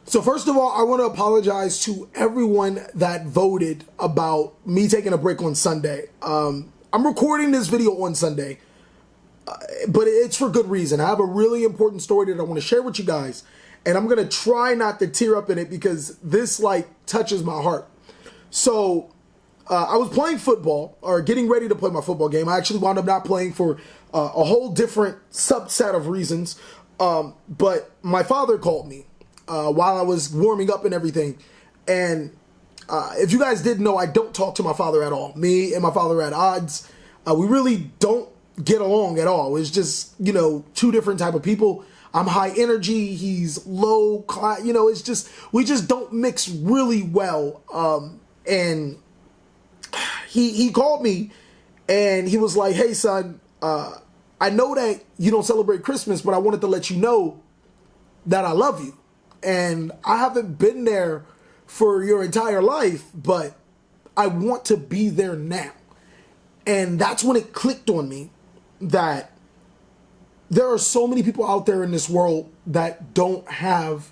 So first of all, I want to apologize to everyone that voted about me taking a break on Sunday. I'm recording this video on Sunday, but it's for good reason. I have a really important story that I want to share with you guys, and I'm going to try not to tear up in it because this touches my heart. So I was playing football, or getting ready to play my football game. I actually wound up not playing for a whole different subset of reasons, but my father called me while I was warming up and everything. And if you guys didn't know, I don't talk to my father at all. Me and my father are at odds. We really don't get along at all. It's just, you know, two different type of people. I'm high energy, he's low class, you know, it's just, we just don't mix really well. And he called me and he was like, hey son, I know that you don't celebrate Christmas, but I wanted to let you know that I love you. And I haven't been there for your entire life, but I want to be there now. And that's when it clicked on me that there are so many people out there in this world that don't have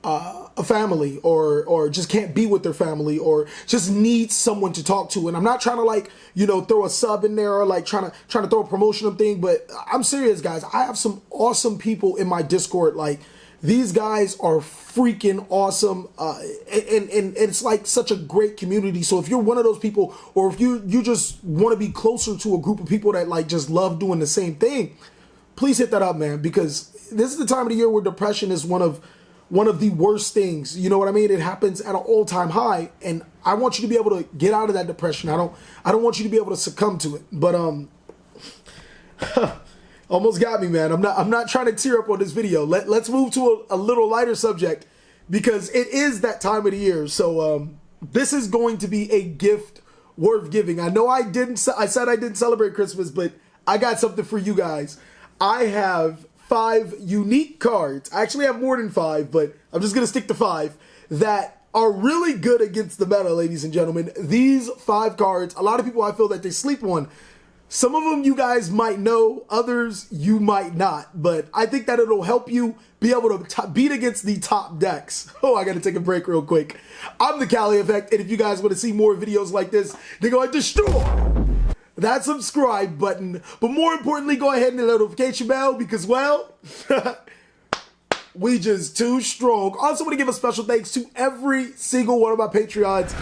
a family, or just can't be with their family, or just need someone to talk to. And I'm not trying to throw a sub in there, or trying to throw a promotional thing, but I'm serious, guys. I have some awesome people in my Discord. These guys are freaking awesome, and it's such a great community. So if you're one of those people, or if you just want to be closer to a group of people that just love doing the same thing, please hit that up, man, because this is the time of the year where depression is one of the worst things. You know what I mean? It happens at an all-time high, and I want you to be able to get out of that depression. I don't want you to be able to succumb to it. But almost got me, man. I'm not trying to tear up on this video. Let's move to a little lighter subject, because it is that time of the year. So this is going to be a gift worth giving. I know I said I didn't celebrate Christmas, but I got something for you guys. I have 5 unique cards. I actually have more than 5, but I'm just going to stick to 5 that are really good against the meta, ladies and gentlemen. These 5 cards, a lot of people, I feel that they sleep on. Some of them you guys might know, others you might not, but I think that it'll help you be able to beat against the top decks. Oh, I got to take a break real quick. I'm TheCaliEffect, and if you guys want to see more videos like this, then go and destroy that subscribe button. But more importantly, go ahead and hit the notification bell, because, well, we just too strong. Also want to give a special thanks to every single one of my Patreons.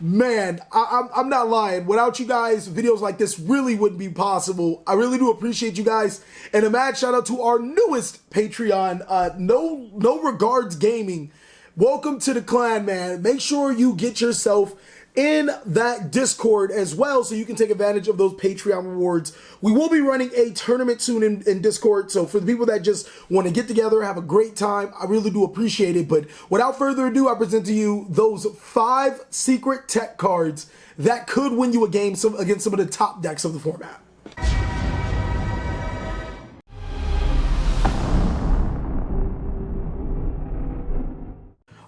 Man, I'm not lying. Without you guys, videos like this really wouldn't be possible. I really do appreciate you guys. And a mad shout out to our newest Patreon, No Regards Gaming. Welcome to the clan, man. Make sure you get yourself in that Discord as well, so you can take advantage of those Patreon rewards. We will be running a tournament soon in Discord, so for the people that just want to get together, have a great time, I really do appreciate it. But without further ado, I present to you those 5 secret tech cards that could win you a game against some of the top decks of the format.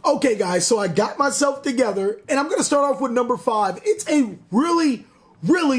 Okay, guys, so I got myself together, and I'm going to start off with number 5. It's a really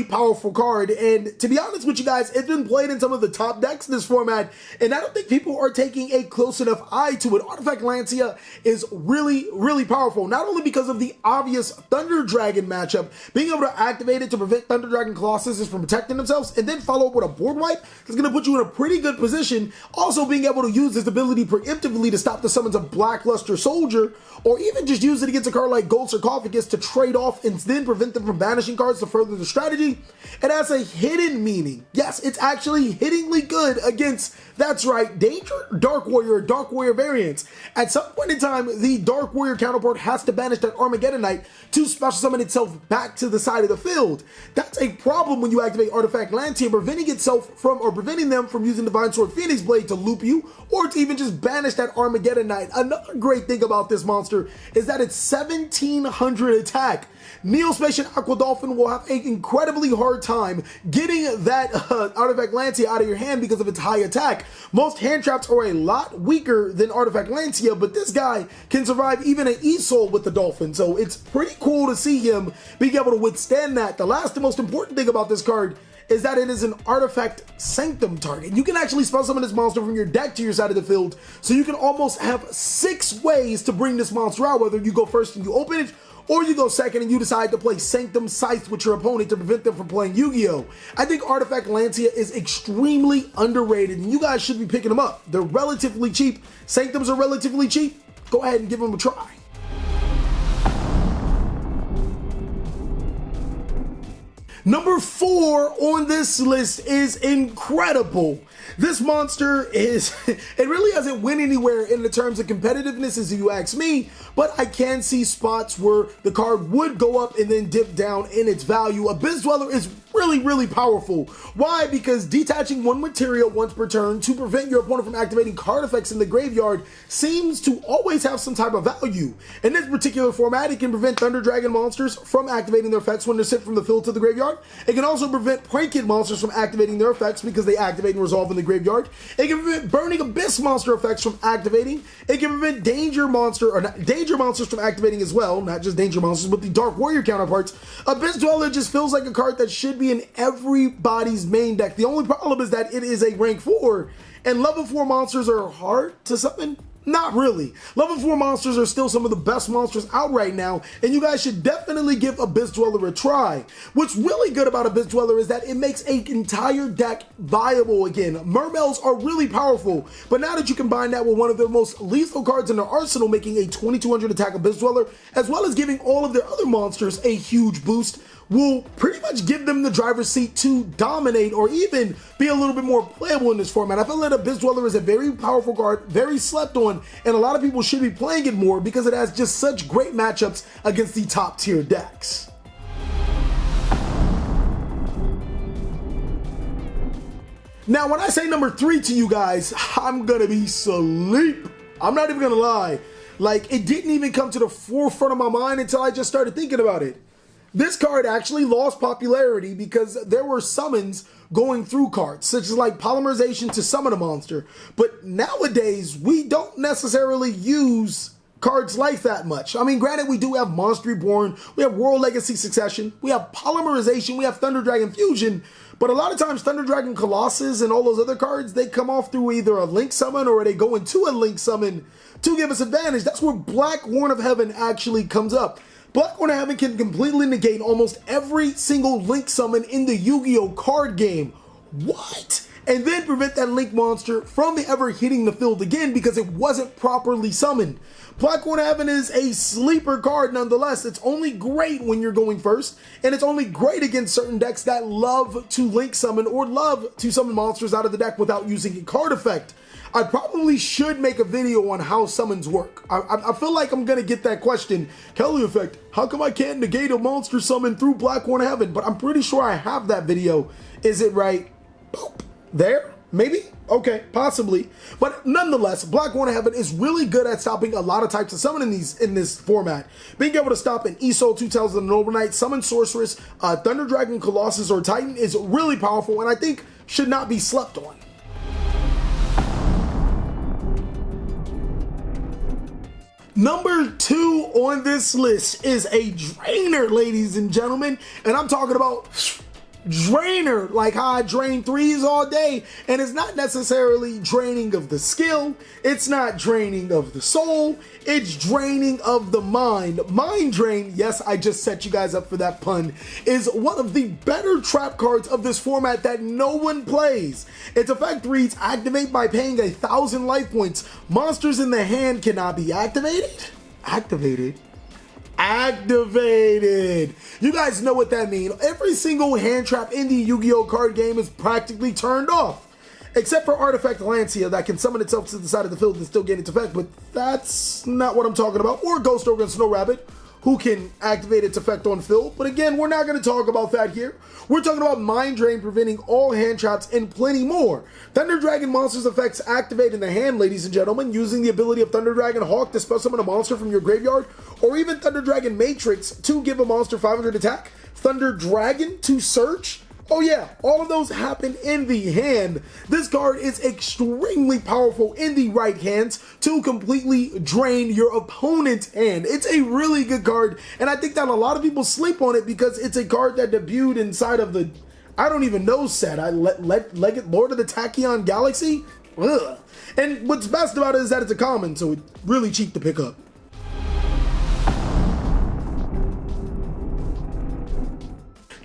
powerful card, and to be honest with you guys, it's been played in some of the top decks in this format, and I don't think people are taking a close enough eye to it. Artifact Lancia is really powerful, not only because of the obvious Thunder Dragon matchup, being able to activate it to prevent Thunder Dragon Colossuses from protecting themselves, and then follow up with a board wipe that's going to put you in a pretty good position. Also being able to use this ability preemptively to stop the summons of Blackluster Soldier, or even just use it against a card like Gold Sarcophagus to trade off and then prevent them from banishing cards to further the strategy. It has a hidden meaning. Yes, it's actually hittingly good against, that's right, Danger, Dark Warrior variants. At some point in time, the Dark Warrior counterpart has to banish that Armageddon Knight to special summon itself back to the side of the field. That's a problem when you activate Artifact Lancia, preventing them from using Divine Sword Phoenix Blade to loop you, or to even just banish that Armageddon Knight. Another great thing about this monster is that it's 1700 attack. Neospatian Aqua Dolphin will have an incredibly hard time getting that Artifact Lancia out of your hand because of its high attack. Most hand traps are a lot weaker than Artifact Lancia, but this guy can survive even an E-Soul with the Dolphin, so it's pretty cool to see him being able to withstand that. The last and most important thing about this card is that it is an artifact sanctum target. You can actually spell summon this monster from your deck to your side of the field, so you can almost have 6 ways to bring this monster out, whether you go first and you open it, or you go second and you decide to play Sanctum Scythe with your opponent to prevent them from playing Yu-Gi-Oh! I think Artifact Lancia is extremely underrated, and you guys should be picking them up. They're relatively cheap. Sanctums are relatively cheap. Go ahead and give them a try. Number 4 on this list is incredible. This monster is, it really doesn't win anywhere in the terms of competitiveness as you ask me, but I can see spots where the card would go up and then dip down in its value. Abyss Dweller is really powerful. Why? Because detaching 1 material once per turn to prevent your opponent from activating card effects in the graveyard seems to always have some type of value. In this particular format, it can prevent Thunder Dragon monsters from activating their effects when they're sent from the field to the graveyard. It can also prevent Pranked monsters from activating their effects because they activate and resolve in the graveyard. It can prevent Burning Abyss monster effects from activating. It can prevent Danger monsters from activating as well, not just Danger monsters, but the Dark Warrior counterparts. Abyss Dweller just feels like a card that should be in everybody's main deck. The only problem is that it is a rank 4, and level 4 monsters are hard to summon. Not really. Level 4 monsters are still some of the best monsters out right now, and you guys should definitely give Abyss Dweller a try. What's really good about Abyss Dweller is that it makes an entire deck viable again. Mermails are really powerful, but now that you combine that with one of their most lethal cards in their arsenal, making a 2200 attack Abyss Dweller, as well as giving all of their other monsters a huge boost, will pretty much give them the driver's seat to dominate or even be a little bit more playable in this format. I feel that Abyss Dweller is a very powerful card, very slept on, and a lot of people should be playing it more because it has just such great matchups against the top tier decks. Now, when I say number 3 to you guys, I'm gonna be asleep. I'm not even gonna lie. Like, it didn't even come to the forefront of my mind until I just started thinking about it. This card actually lost popularity because there were summons going through cards, such as like polymerization to summon a monster. But nowadays, we don't necessarily use cards like that much. I mean, granted, we do have Monster Reborn, we have World Legacy Succession, we have polymerization, we have Thunder Dragon Fusion, but a lot of times Thunder Dragon Colossus and all those other cards, they come off through either a Link summon or they go into a Link summon to give us advantage. That's where Black Horn of Heaven actually comes up. Black Horn of Heaven can completely negate almost every single Link summon in the Yu-Gi-Oh card game. What? And then prevent that Link monster from ever hitting the field again because it wasn't properly summoned. Black Horn of Heaven is a sleeper card nonetheless. It's only great when you're going first, and it's only great against certain decks that love to Link summon or love to summon monsters out of the deck without using a card effect. I probably should make a video on how summons work. I feel like I'm gonna get that question. TheCaliEffect, how come I can't negate a monster summon through Black Horn of Heaven? But I'm pretty sure I have that video. Is it right? Boop. There? Maybe? Okay, possibly. But nonetheless, Black Horn of Heaven is really good at stopping a lot of types of summon in this format. Being able to stop an ESO, Two Tails of the Noble Knight, Summon Sorceress, Thunder Dragon, Colossus, or Titan is really powerful and I think should not be slept on. Number 2 on this list is a Draenor, ladies and gentlemen, and I'm talking about Draenor, like how I drain 3s all day, and it's not necessarily draining of the skill, it's not draining of the soul, it's draining of the mind. Mind Drain, yes, I just set you guys up for that pun, is one of the better trap cards of this format that no one plays. Its effect reads, activate by paying 1,000 life points. Monsters in the hand cannot be activated. Activated. You guys know what that means. Every single hand trap in the Yu-Gi-Oh card game is practically turned off. Except for Artifact Lancia that can summon itself to the side of the field and still get its effect, but that's not what I'm talking about. Or Ghost Ogre and Snow Rabbit, who can activate its effect on fill. But again, we're not going to talk about that here. We're talking about Mind Drain, preventing all hand traps, and plenty more. Thunder Dragon monsters effects activate in the hand, ladies and gentlemen, using the ability of Thunder Dragon Hawk to spell summon a monster from your graveyard, or even Thunder Dragon Matrix to give a monster 500 attack, Thunder Dragon to search. Oh yeah, all of those happen in the hand. This card is extremely powerful in the right hands to completely drain your opponent's hand. It's a really good card, and I think that a lot of people sleep on it because it's a card that debuted inside of the I don't even know set. Lord of the Tachyon Galaxy? Ugh. And what's best about it is that it's a common, so it's really cheap to pick up.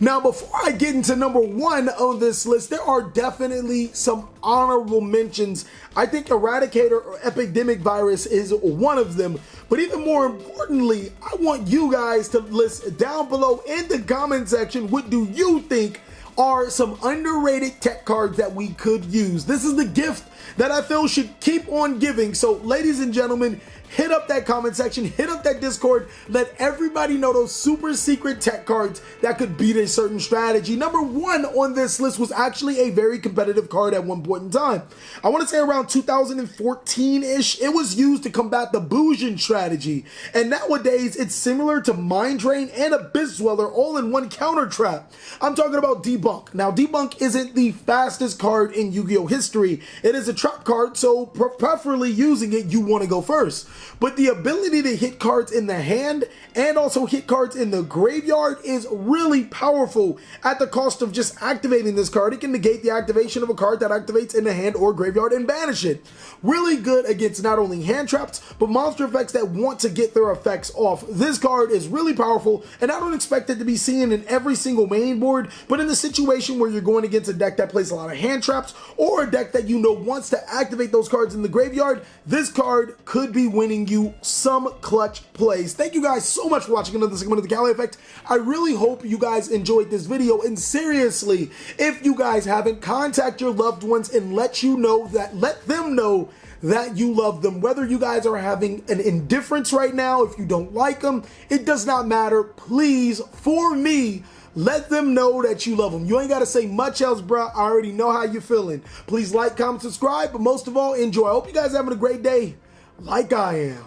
Now, before I get into number 1 on this list, there are definitely some honorable mentions. I think Eradicator or Epidemic Virus is one of them. But even more importantly, I want you guys to list down below in the comment section, what do you think are some underrated tech cards that we could use? This is the gift that I feel should keep on giving. So ladies and gentlemen, hit up that comment section, hit up that Discord, let everybody know those super secret tech cards that could beat a certain strategy. Number 1 on this list was actually a very competitive card at one point in time. I want to say around 2014-ish, it was used to combat the Bujin strategy. And nowadays, it's similar to Mind Drain and Abyss Dweller all in one counter trap. I'm talking about Debunk. Now, Debunk isn't the fastest card in Yu-Gi-Oh history. It is a trap card, so preferably using it, you want to go first. But the ability to hit cards in the hand and also hit cards in the graveyard is really powerful at the cost of just activating this card. It can negate the activation of a card that activates in the hand or graveyard and banish it. Really good against not only hand traps, but monster effects that want to get their effects off. This card is really powerful, and I don't expect it to be seen in every single main board, but in the situation where you're going against a deck that plays a lot of hand traps, or a deck that you know wants to activate those cards in the graveyard, this card could be winning you some clutch plays. Thank you guys so much for watching another segment of the Cali Effect. I really hope you guys enjoyed this video, and seriously, if you guys haven't, contact your loved ones and let them know that you love them. Whether you guys are having an indifference right now, if you don't like them, it does not matter. Please, for me, let them know that you love them. You ain't got to say much else, bruh. I already know how you're feeling. Please like, comment, subscribe, but most of all, enjoy. I hope you guys are having a great day like I am.